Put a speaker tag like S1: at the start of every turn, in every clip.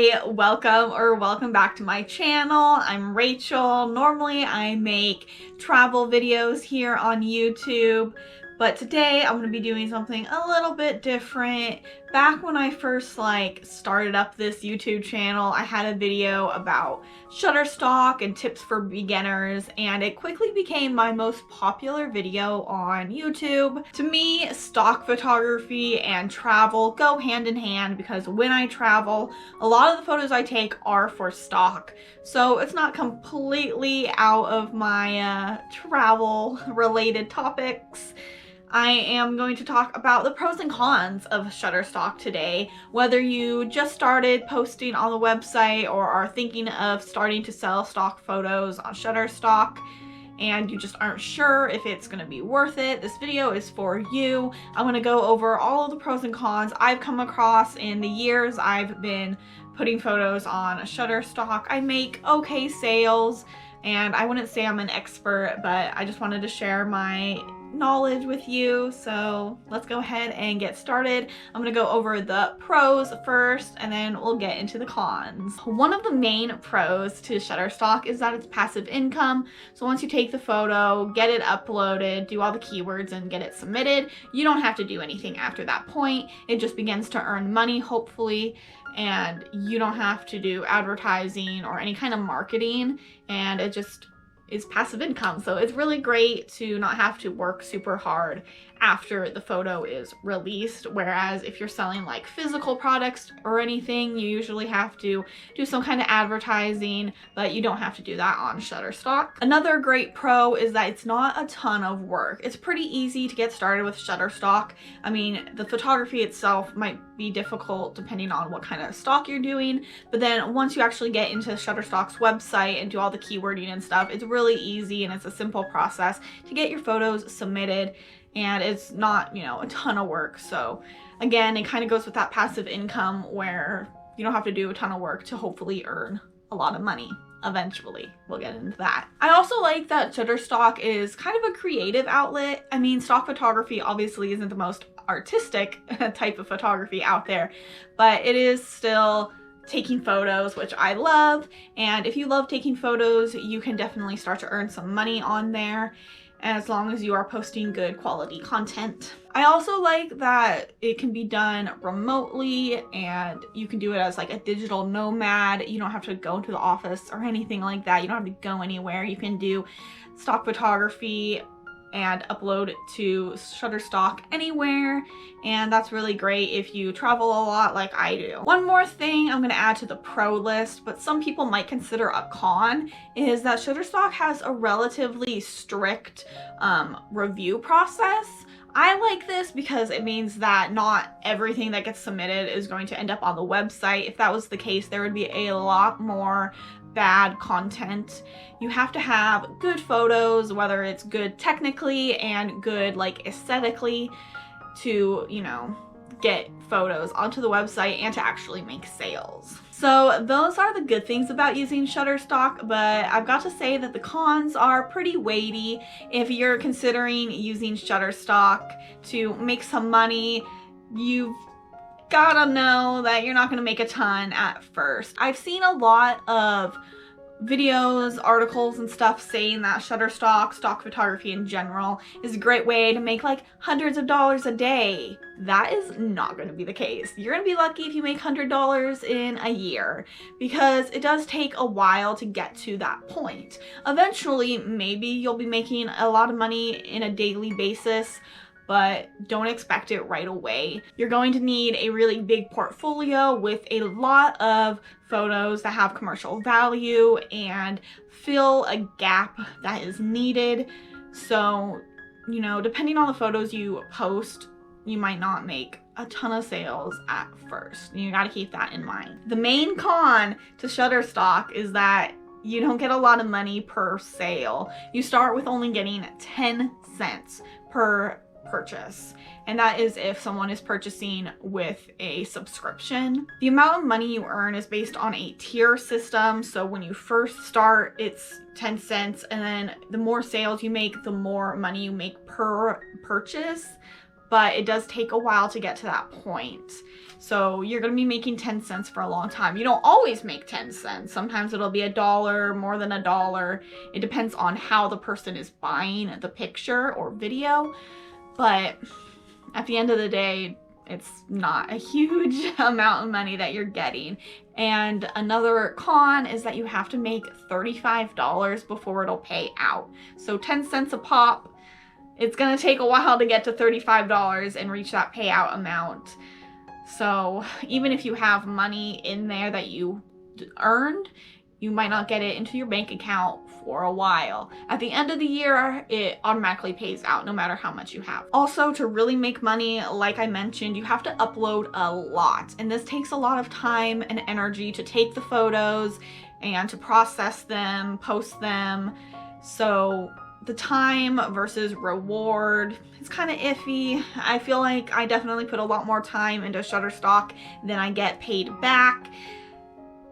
S1: Hey, welcome back to my channel. I'm Rachel. Normally I make travel videos here on YouTube, but today I'm going to be doing something a little bit different. Back when I first started up this YouTube channel, I had a video about Shutterstock and tips for beginners, and it quickly became my most popular video on YouTube. To me, stock photography and travel go hand in hand because when I travel, a lot of the photos I take are for stock. So it's not completely out of my travel related topics. I am going to talk about the pros and cons of Shutterstock today. Whether you just started posting on the website or are thinking of starting to sell stock photos on Shutterstock and you just aren't sure if it's going to be worth it, this video is for you. I'm going to go over all of the pros and cons I've come across in the years I've been putting photos on Shutterstock. I make okay sales, and I wouldn't say I'm an expert, but I just wanted to share my knowledge with you. So let's go ahead and get started. I'm gonna go over the pros first and then we'll get into the cons. One of the main pros to Shutterstock is that it's passive income. So once you take the photo, get it uploaded, do all the keywords and get it submitted, you don't have to do anything after that point. It just begins to earn money, hopefully, and you don't have to do advertising or any kind of marketing, and it just is passive income. So it's really great to not have to work super hard after the photo is released, whereas if you're selling like physical products or anything, you usually have to do some kind of advertising, but you don't have to do that on Shutterstock. Another great pro is that it's not a ton of work. It's pretty easy to get started with Shutterstock. I mean, the photography itself might be difficult depending on what kind of stock you're doing, but then once you actually get into Shutterstock's website and do all the keywording and stuff, it's really easy and it's a simple process to get your photos submitted, and it's not, a ton of work. So again, it kind of goes with that passive income where you don't have to do a ton of work to hopefully earn a lot of money eventually. We'll get into that. I also like that Shutterstock is kind of a creative outlet. I mean, stock photography obviously isn't the most artistic type of photography out there, but it is still taking photos, which I love. And if you love taking photos, you can definitely start to earn some money on there, as long as you are posting good quality content. I also like that it can be done remotely and you can do it as like a digital nomad. You don't have to go to the office or anything like that. You don't have to go anywhere. You can do stock photography and upload to Shutterstock anywhere, and that's really great if you travel a lot like I do. One more thing I'm gonna add to the pro list, but some people might consider a con, is that Shutterstock has a relatively strict review process. I like this because it means that not everything that gets submitted is going to end up on the website. If that was the case, there would be a lot more bad content. You have to have good photos, whether it's good technically and good aesthetically, to get photos onto the website and to actually make sales. So those are the good things about using Shutterstock, but I've got to say that the cons are pretty weighty. If you're considering using Shutterstock to make some money, you've gotta know that you're not gonna make a ton at first. I've seen a lot of videos, articles and stuff saying that Shutterstock, stock photography in general, is a great way to make hundreds of dollars a day. That is not going to be the case. You're going to be lucky if you make $100 in a year, because it does take a while to get to that point. Eventually, maybe you'll be making a lot of money in a daily basis, but don't expect it right away. You're going to need a really big portfolio with a lot of photos that have commercial value and fill a gap that is needed. So, depending on the photos you post, you might not make a ton of sales at first. You gotta keep that in mind. The main con to Shutterstock is that you don't get a lot of money per sale. You start with only getting 10 cents per purchase, and that is if someone is purchasing with a subscription. The amount of money you earn is based on a tier system, so when you first start it's 10 cents, and then the more sales you make, the more money you make per purchase. but it does take a while to get to that point. So you're gonna be making 10 cents for a long time. You don't always make 10 cents. Sometimes it'll be $1, more than $1. It depends on how the person is buying the picture or video. But at the end of the day, it's not a huge amount of money that you're getting. And another con is that you have to make $35 before it'll pay out. So 10 cents a pop, it's gonna take a while to get to $35 and reach that payout amount. So even if you have money in there that you earned, you might not get it into your bank account for a while. At the end of the year, it automatically pays out no matter how much you have. Also, to really make money, like I mentioned, you have to upload a lot. And this takes a lot of time and energy to take the photos and to process them, post them. So the time versus reward is kind of iffy. I feel like I definitely put a lot more time into Shutterstock than I get paid back.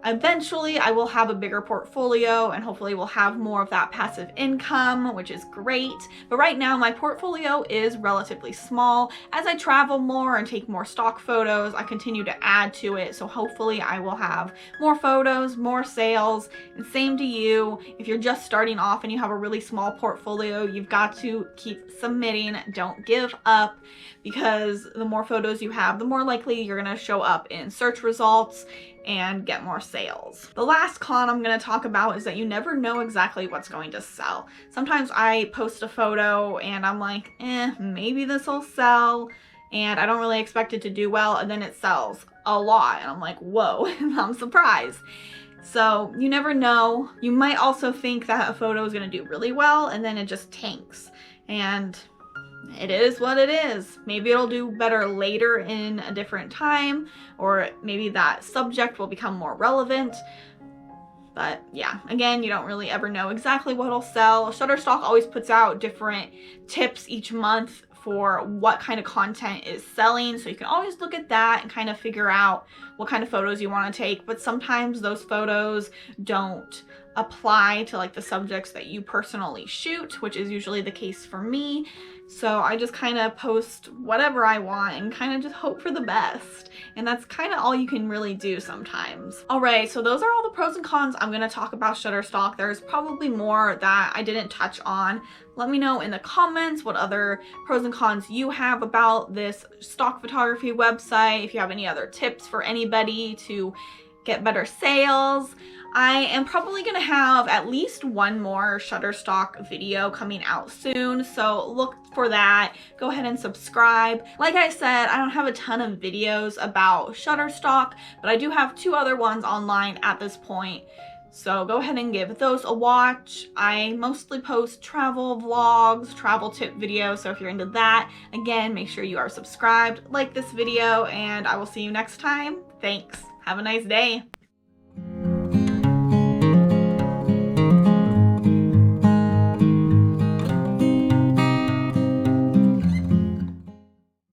S1: Eventually, I will have a bigger portfolio and hopefully we'll have more of that passive income, which is great. But right now, my portfolio is relatively small. As I travel more and take more stock photos, I continue to add to it. So hopefully I will have more photos, more sales, and same to you. If you're just starting off and you have a really small portfolio, you've got to keep submitting. Don't give up, because the more photos you have, the more likely you're gonna show up in search results and get more sales. The last con I'm going to talk about is that you never know exactly what's going to sell. Sometimes I post a photo and I'm like, maybe this will sell, and I don't really expect it to do well, and then it sells a lot and I'm like, whoa, I'm surprised. So you never know. You might also think that a photo is going to do really well and then it just tanks, and it is what it is. Maybe it'll do better later in a different time, or maybe that subject will become more relevant. But yeah, again, you don't really ever know exactly what'll sell. Shutterstock always puts out different tips each month for what kind of content is selling. So you can always look at that and kind of figure out what kind of photos you want to take. But sometimes those photos don't apply to like the subjects that you personally shoot, which is usually the case for me. So I just kind of post whatever I want and kind of just hope for the best. And that's kind of all you can really do sometimes. All right, so those are all the pros and cons I'm going to talk about Shutterstock. There's probably more that I didn't touch on. Let me know in the comments what other pros and cons you have about this stock photography website. If you have any other tips for anybody to get better sales. I am probably going to have at least one more Shutterstock video coming out soon, so look for that. Go ahead and subscribe. Like I said, I don't have a ton of videos about Shutterstock, but I do have 2 other ones online at this point. So go ahead and give those a watch. I mostly post travel vlogs, travel tip videos, so if you're into that, again, make sure you are subscribed, like this video, and I will see you next time. Thanks. Have a nice day.